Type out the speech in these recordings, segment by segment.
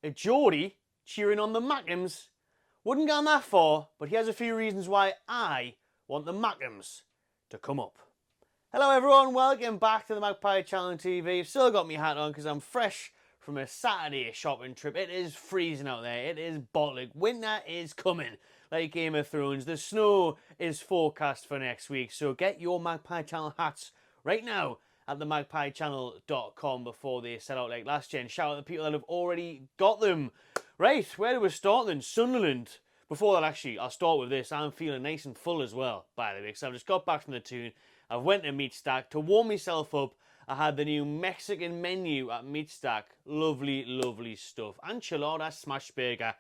a Geordie cheering on the Mackems. Wouldn't go that far, but he has a few reasons why I want the Mackems to come up. Hello everyone, welcome back to the Magpie Channel TV. I've still got my hat on because I'm fresh from a Saturday shopping trip. It is freezing out there, it is bottling. Winter is coming, like Game of Thrones. The snow is forecast for next week, so get your Magpie Channel hats right now at themagpiechannel.com before they set out like last year. And shout out to the people that have already got them. Right, where do we start then? Sunderland. Before that, actually, I'll start with this. I'm feeling nice and full as well, by the way, because I've just got back from the tune. I went to Meat Stack to warm myself up. I had the new Mexican menu at Meat Stack. Lovely, lovely stuff. Enchilada smash burger.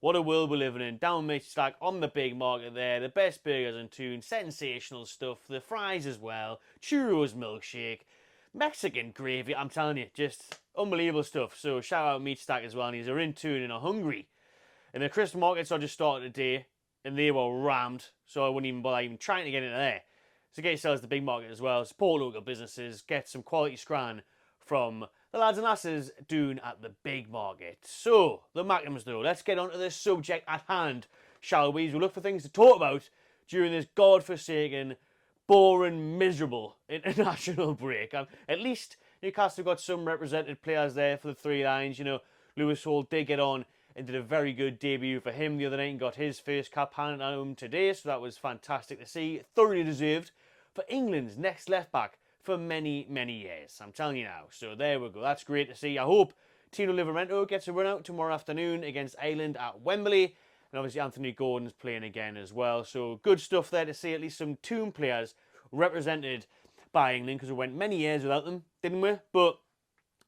What a world we're living in. Down Meat Stack on the big market there. The best burgers in tune. Sensational stuff. The fries as well. Churros milkshake. Mexican gravy. I'm telling you, just unbelievable stuff. So shout out Meat Stack as well. And he's in tune and are hungry. And the Christmas markets I just started today. And they were rammed. So I wouldn't even bother even trying to get into there. So get yourselves the big market as well. Support local businesses. Get some quality scran from the lads and lasses doing at the big market. So, the Mackems though. Let's get on to the subject at hand, shall we? We'll look for things to talk about during this godforsaken, boring, miserable international break. At least Newcastle got some represented players there for the three lines. You know, Lewis Hall did get on and did a very good debut for him the other night and got his first cap handed on him today. So that was fantastic to see. Thoroughly deserved for England's next left-back for many, many years. I'm telling you now. So there we go. That's great to see. I hope Tino Livramento gets a run out tomorrow afternoon against Ireland at Wembley. And obviously Anthony Gordon's playing again as well. So good stuff there to see at least some Toon players represented by England, because we went many years without them, didn't we? But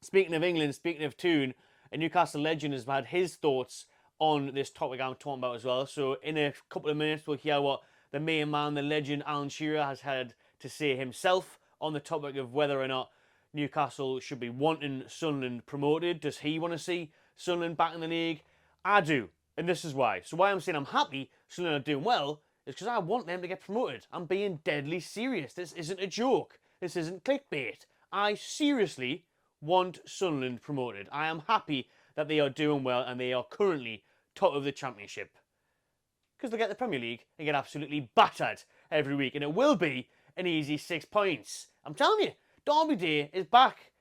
speaking of England, speaking of Toon, a Newcastle legend has had his thoughts on this topic I'm talking about as well. So in a couple of minutes we'll hear what the main man, the legend Alan Shearer, has had to say himself on the topic of whether or not Newcastle should be wanting Sunderland promoted. Does he want to see Sunderland back in the league? I do, and this is why. So why I'm saying I'm happy Sunderland are doing well is because I want them to get promoted. I'm being deadly serious. This isn't a joke. This isn't clickbait. I seriously want Sunderland promoted. I am happy that they are doing well and they are currently top of the Championship. Because they'll get the Premier League and get absolutely battered every week, and it will be an easy 6 points. I'm telling you, Derby Day is back.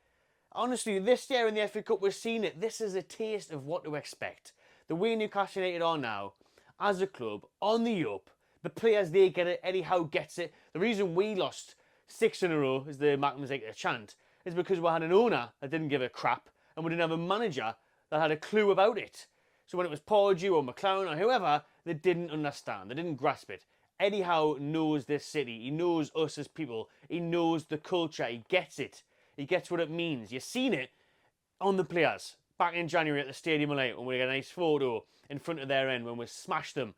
Honestly, this year in the FA Cup, we're seeing it. This is a taste of what to expect. The way Newcastle United are now, as a club, on the up, the players, they get it, Eddie Howe gets it. The reason we lost 6 in a row, as the Mackems like to chant, is because we had an owner that didn't give a crap, and we didn't have a manager that had a clue about it. So when it was Pardew or McLaren or whoever, they didn't understand, they didn't grasp it. Eddie Howe knows this city. He knows us as people. He knows the culture. He gets it. He gets what it means. You've seen it on the players back in January at the Stadium of Light when we got a nice photo in front of their end when we smashed them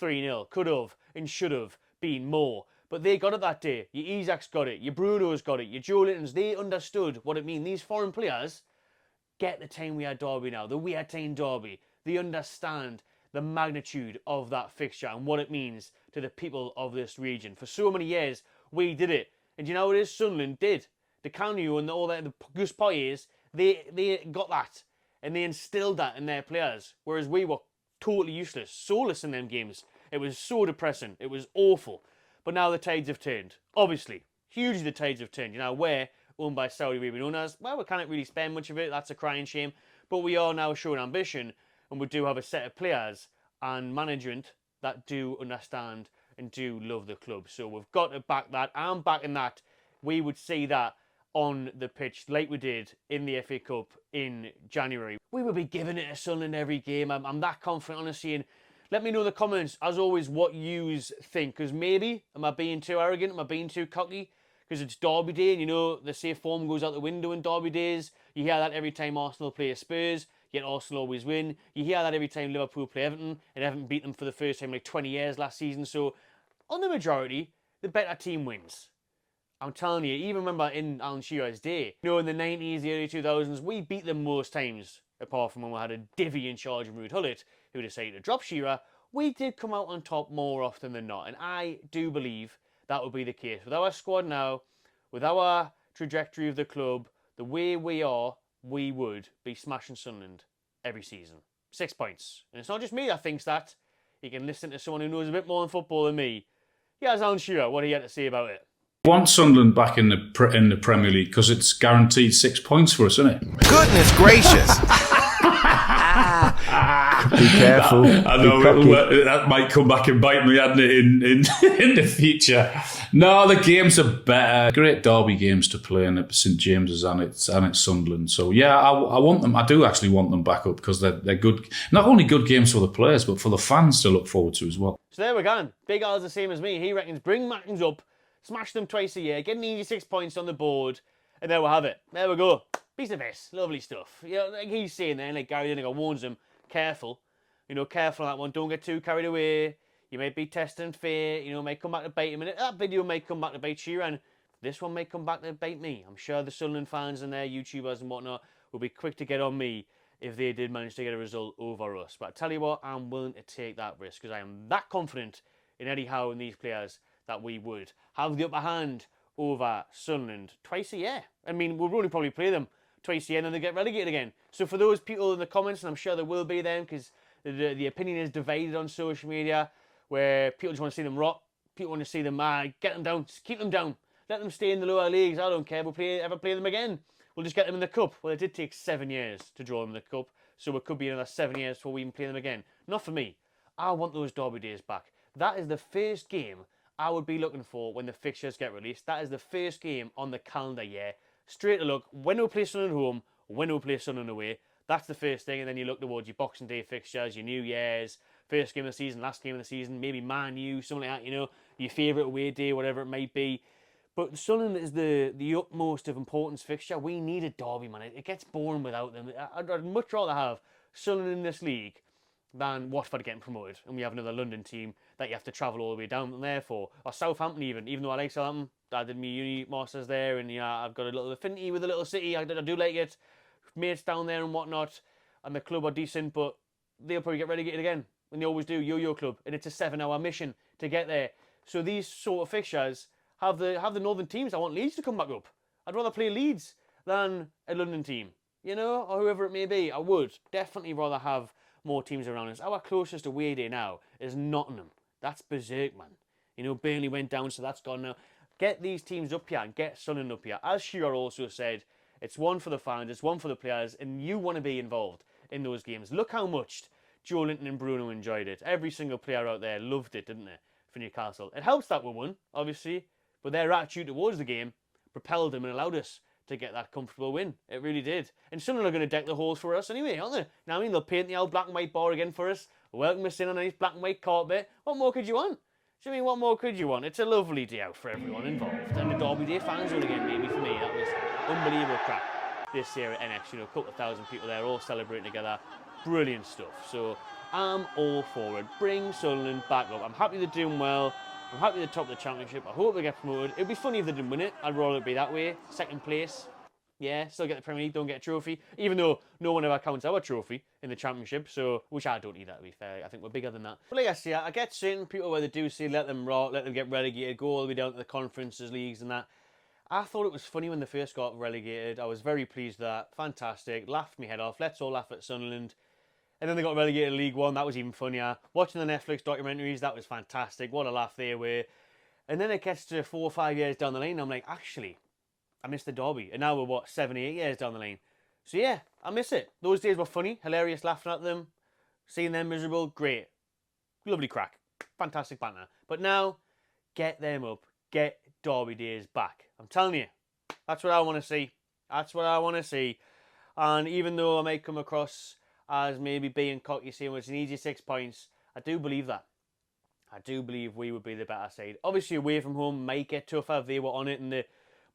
3-0. Could have and should have been more. But they got it that day. Your Isaacs got it. Your Bruno's got it. Your Joe Littons. They understood what it means. These foreign players get the time we had Derby now. The we had time Derby. They understand the magnitude of that fixture and what it means to the people of this region. For so many years, we did it. And you know what it is? Sunderland did. The Canu and all that, the Gus Poyes, they got that. And they instilled that in their players. Whereas we were totally useless, soulless in them games. It was so depressing. It was awful. But now the tides have turned. Obviously. Hugely the tides have turned. You know, we're owned by Saudi Arabian owners. Well, we can't really spend much of it. That's a crying shame. But we are now showing ambition. And we do have a set of players and management that do understand and do love the club. So we've got to back that. I'm backing that. We would see that on the pitch like we did in the FA Cup in January. We would be giving it to Sunderland every game. I'm that confident, honestly. And let me know in the comments, as always, what you think. Because maybe, am I being too arrogant? Am I being too cocky? Because it's Derby Day and, you know, the safe form goes out the window in Derby days. You hear that every time Arsenal play Spurs. Yet Arsenal always win. You hear that every time Liverpool play Everton, and Everton beat them for the first time in like 20 years last season. So, on the majority, the better team wins. I'm telling you, even remember in Alan Shearer's day, you know, in the 90s, the early 2000s, we beat them most times, apart from when we had a divvy in charge of Ruud Gullit, who decided to drop Shearer. We did come out on top more often than not, and I do believe that will be the case. With our squad now, with our trajectory of the club, the way we are, we would be smashing Sunderland. every season. 6 points. And it's not just me that thinks that. You can listen to someone who knows a bit more than football than me. Here's Alan Shearer, what he had to say about it. I want Sunderland back in the Premier League because it's guaranteed 6 points for us, isn't it? Goodness gracious! Be careful. I know that might come back and bite me, hadn't it, in the future. No, the games are better. Great derby games to play in at St James's and it's Sunderland. So yeah, I want them. I do actually want them back up because they're good. Not only good games for the players, but for the fans to look forward to as well. So there we go. Big Al's the same as me. He reckons bring Mackems up, smash them twice a year, get an easy 6 points on the board, and there we'll have it. There we go. Piece of piss. Lovely stuff. You know, like he's saying there, like Gary Lineker warns him, careful. You know, careful on that one. Don't get too carried away. You may be testing fate. You know, may come back to bite him. And that video may come back to bite Shearer. And this one may come back to bite me. I'm sure the Sunderland fans and their YouTubers and whatnot will be quick to get on me if they did manage to get a result over us. But I tell you what, I'm willing to take that risk because I am that confident in Eddie Howe and these players that we would have the upper hand over Sunderland twice a year. I mean, we'll only probably play them twice a year and then they get relegated again. So for those people in the comments, and I'm sure there will be them because the opinion is divided on social media where people just want to see them rot. People want to see them get them down, just keep them down. Let them stay in the lower leagues. I don't care. We'll ever play them again. We'll just get them in the cup. Well, it did take 7 years to draw them in the cup, so it could be another 7 years before we even play them again. Not for me. I want those derby days back. That is the first game I would be looking for when the fixtures get released. That is the first game on the calendar year. Straight to look, when we play Sunderland home, when we play Sunderland away. That's the first thing, and then you look towards your Boxing Day fixtures, your New Year's, first game of the season, last game of the season, maybe Man U, something like that, you know, your favourite away day, whatever it might be. But Sunderland is the utmost of importance fixture. We need a derby, man. It gets boring without them. I'd much rather have Sunderland in this league than Watford getting promoted, and we have another London team that you have to travel all the way down there for. Or Southampton even though I like Southampton. I did my uni masters there, and yeah, I've got a little affinity with the little city. I do like it. Mates down there and whatnot, and the club are decent, but they'll probably get relegated again, and they always do. Yo-yo club, and it's a 7-hour mission to get there. So these sort of fixtures have the northern teams. I want Leeds to come back up. I'd rather play Leeds than a London team, you know, or whoever it may be. I would definitely rather have more teams around us. Our closest away day now is Nottingham. That's berserk, man. You know, Burnley went down, so that's gone now. Get these teams up here and get Sunderland up here. As Shearer also said, it's one for the fans, it's one for the players, and you want to be involved in those games. Look how much Joe Linton and Bruno enjoyed it. Every single player out there loved it, didn't they, for Newcastle? It helps that we won, obviously, but their attitude towards the game propelled them and allowed us to get that comfortable win. It really did. And Sunderland are going to deck the halls for us anyway, aren't they? Now, I mean, they'll paint the old black and white bar again for us, welcome us in on a nice black and white carpet. What more could you want? Do you mean, what more could you want? It's a lovely day out for everyone involved. And the Derby Day fans will again, maybe for me, that was unbelievable crap this year at NX. You know, a couple of thousand people there all celebrating together. Brilliant stuff. So I'm all for it. Bring Sunderland back up. I'm happy they're doing well. I'm happy they're top of the championship. I hope they get promoted. It'd be funny if they didn't win it. I'd rather it be that way. Second place. Yeah, still get the Premier League, don't get a trophy. Even though no one ever counts our trophy in the Championship, so which I don't either, to be fair. I think we're bigger than that. But like I say, I get certain people where they do say let them rot, let them get relegated, go all the way down to the conferences, leagues and that. I thought it was funny when they first got relegated. I was very pleased with that. Fantastic. Laughed my head off. Let's all laugh at Sunderland. And then they got relegated to League One. That was even funnier. Watching the Netflix documentaries, that was fantastic. What a laugh they were. And then it gets to 4 or 5 years down the lane, I'm like, actually, I miss the Doby. And now we're, what, 7 or 8 years down the lane. So yeah, I miss it. Those days were funny, hilarious, laughing at them, seeing them miserable, great. Lovely crack. Fantastic banter. But now, get them up. Get Derby days back. I'm telling you, that's what I want to see. That's what I want to see. And even though I may come across as maybe being cocky, saying it's an easy 6 points, I do believe that. I do believe we would be the better side. Obviously, away from home might get tougher if they were on it and they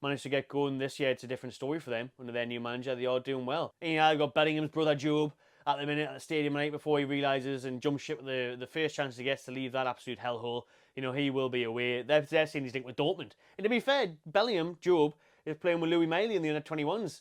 managed to get going this year. It's a different story for them under their new manager. They are doing well. And yeah, I've got Bellingham's brother Job at the minute at the stadium night before he realises and jumps ship with the first chance he gets to leave that absolute hellhole. You know, he will be away. They're saying he's linked with Dortmund. And to be fair, Bellingham, Job, is playing with Louis Miley in the under-21s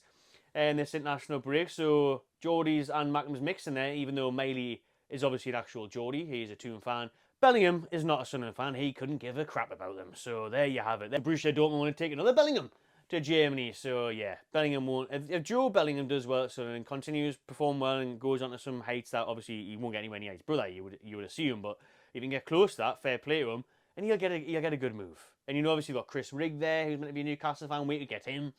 in this international break. So Geordies and Mackems mix in there, even though Miley is obviously an actual Geordie. He's a Toon fan. Bellingham is not a Sunderland fan. He couldn't give a crap about them. So there you have it. Borussia Dortmund want to take another Bellingham. to Germany. So yeah, Bellingham won't. If Joe Bellingham does well at Sunderland and continues to perform well and goes on to some heights that obviously he won't get anywhere near his brother, you would assume, but if he can get close to that, fair play to him, and he'll get a good move. And obviously you've got Chris Rigg there, who's meant to be a Newcastle fan. We could get him.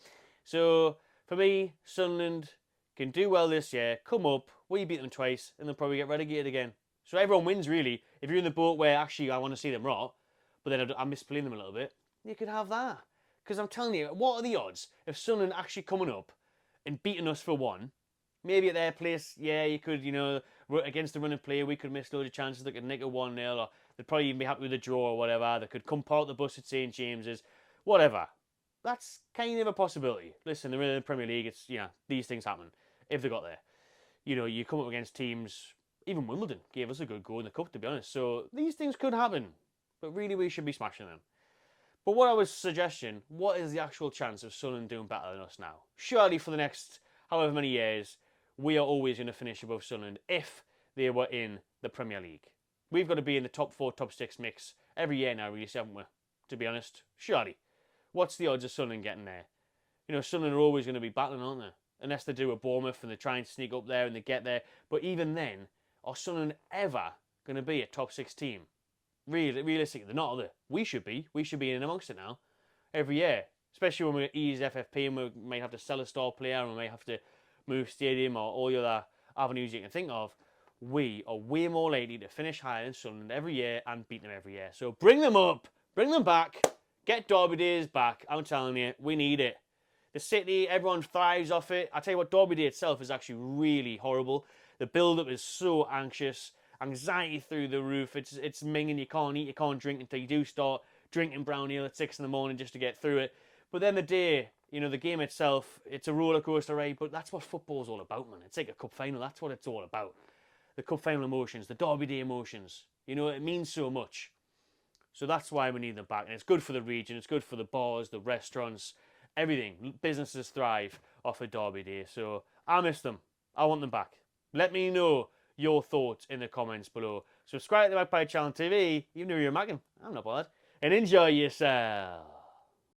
So for me, Sunderland can do well this year, come up, we beat them twice, and they'll probably get relegated again. So everyone wins really. If you're in the boat where actually I want to see them rot, but then I'm misplaying them a little bit, you could have that. Because I'm telling you, what are the odds of Sunderland actually coming up and beating us for one? Maybe at their place, yeah, you could, against the run of play, we could miss loads of chances. They could nick a 1-0, or they'd probably even be happy with a draw or whatever. They could come park the bus at St James's, whatever. That's kind of a possibility. Listen, they're in the Premier League. It's, these things happen if they got there. You come up against teams, even Wimbledon gave us a good go in the cup, to be honest. So these things could happen, but really we should be smashing them. But what I was suggesting, what is the actual chance of Sunderland doing better than us now? Surely for the next however many years, we are always going to finish above Sunderland if they were in the Premier League. We've got to be in the top 4, top 6 mix every year now, really, haven't we? To be honest, surely. What's the odds of Sunderland getting there? Sunderland are always going to be battling, aren't they? Unless they do a Bournemouth and they try and sneak up there and they get there. But even then, are Sunderland ever going to be a top 6 team? Realistically, they're not, are they? We should be. We should be in amongst it now. Every year. Especially when we ease FFP and we may have to sell a star player and we may have to move stadium or all the other avenues you can think of. We are way more likely to finish higher than Sunderland every year and beat them every year. So bring them up. Bring them back. Get Derby days back. I'm telling you, we need it. The city, everyone thrives off it. I tell you what, Derby Day itself is actually really horrible. The build-up is so anxious. Anxiety through the roof. It's minging. You can't eat, you can't drink until you do start drinking brown ale at 6 in the morning just to get through it. But then the day, the game itself, it's a roller coaster ride. But that's what football's all about, man. It's like a cup final. That's what it's all about. The cup final emotions, the Derby Day emotions. It means so much. So that's why we need them back. And it's good for the region. It's good for the bars, the restaurants, everything. Businesses thrive off a Derby Day. So I miss them. I want them back. Let me know your thoughts in the comments below. Subscribe to the Magpie Channel TV, even if you're a Mackem. I'm not bothered. And enjoy yourself.